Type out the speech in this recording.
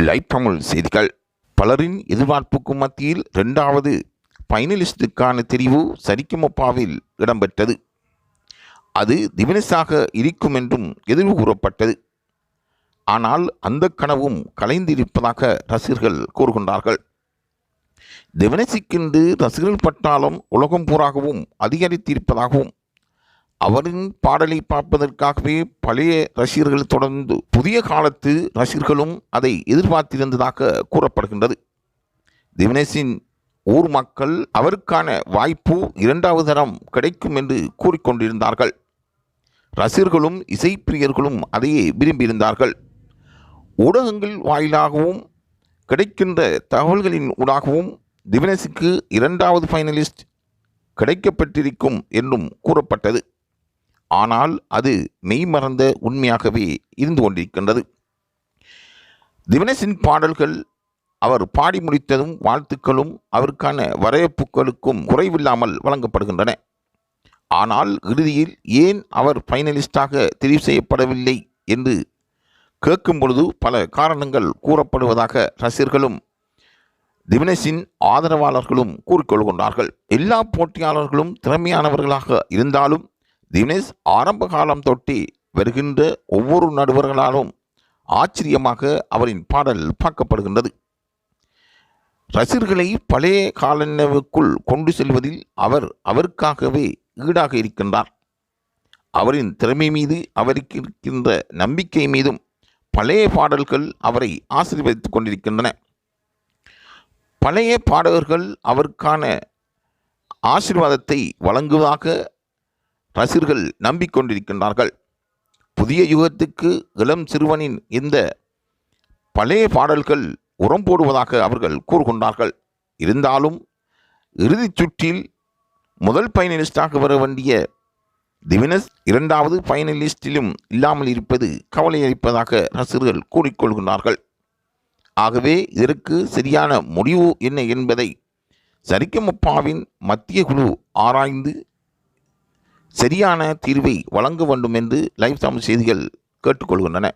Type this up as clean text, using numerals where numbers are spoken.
Live Tamil செய்திகள். பலரின் எதிர்பார்ப்புக்கும் மத்தியில் 2வது ஃபைனலிஸ்டுக்கான தெரிவு சரிகமபாவில் இடம்பெற்றது. அது திவினஸாக இருக்கும் என்றும் எதிர்வு கூறப்பட்டது. ஆனால் அந்த கனவும் கலைந்திருப்பதாக ரசிகர்கள் கூறுகின்றார்கள். திவினஸுக்கென்று ரசிகர்கள் பட்டாளம் உலகம் பூராகவும் அதிகரித்திருப்பதாகவும், அவரின் பாடலை பார்ப்பதற்காகவே பழைய ரசிகர்கள் தொடர்ந்து புதிய காலத்து ரசிகர்களும் அதை எதிர்பார்த்திருந்ததாக கூறப்படுகின்றது. திவினஸின் ஊர் மக்கள் அவருக்கான வாய்ப்பு 2வது தரம் கிடைக்கும் என்று கூறிக்கொண்டிருந்தார்கள். ரசிகர்களும் இசைப்பிரியர்களும் அதையே விரும்பியிருந்தார்கள். ஊடகங்கள் வாயிலாகவும் கிடைக்கின்ற தகவல்களின் ஊடாகவும் திவினஸுக்கு 2வது ஃபைனலிஸ்ட் கிடைக்கப்பட்டிருக்கும் என்றும் கூறப்பட்டது. ஆனால் அது மெய்மறந்த உண்மையாகவே இருந்து கொண்டிருக்கின்றது. திவினஸின் பாடல்கள் அவர் பாடி முடித்ததும் வாழ்த்துக்களும் அவருக்கான வரவேற்புகளுக்கும் குறைவில்லாமல் வழங்கப்படுகின்றன. ஆனால் இறுதியில் ஏன் அவர் ஃபைனலிஸ்டாக தெரிவு செய்யப்படவில்லை என்று கேட்கும் பொழுது பல காரணங்கள் கூறப்படுவதாக ரசிகர்களும் திவினஸின் ஆதரவாளர்களும் கூறிக்கொள்கின்றார்கள். எல்லா போட்டியாளர்களும் திறமையானவர்களாக இருந்தாலும் திவினஸ் ஆரம்ப காலம் தொட்டி வருகின்ற ஒவ்வொரு நடுவர்களாலும் ஆச்சரியமாக அவரின் பாடல் பார்க்கப்படுகின்றது. ரசிகர்களை பழைய காலநினைவுக்குள் கொண்டு செல்வதில் அவர் அவருக்காகவே ஈடாக இருக்கின்றார். அவரின் திறமை மீது அவருக்கு இருக்கின்ற நம்பிக்கை மீதும் பழைய பாடல்கள் அவரை ஆசீர்வதித்துக் கொண்டிருக்கின்றன. பழைய பாடகர்கள் அவருக்கான ஆசீர்வாதத்தை வழங்குவதாக ரசிகர்கள் நம்பிக்கொண்டிருக்கின்றார்கள். புதிய யுகத்துக்கு இளம் சிறுவனின் இந்த பழைய பாடல்கள் உரம் போடுவதாக அவர்கள் கூறுகின்றார்கள். இருந்தாலும் இறுதிச் சுற்றில் முதல் ஃபைனலிஸ்டாக வர வேண்டிய திவினஸ் 2வது ஃபைனலிஸ்டிலும் இல்லாமல் இருப்பது கவலையளிப்பதாக ரசிகர்கள் கூறிக்கொள்கின்றார்கள். ஆகவே இதற்கு சரியான முடிவு என்ன என்பதை சரிகமபாவின் மத்திய குழு ஆராய்ந்து சரியான தீர்வை வழங்க வேண்டும் என்று லைவ் தமிழ் செய்திகள் கேட்டுக்கொள்கின்றன.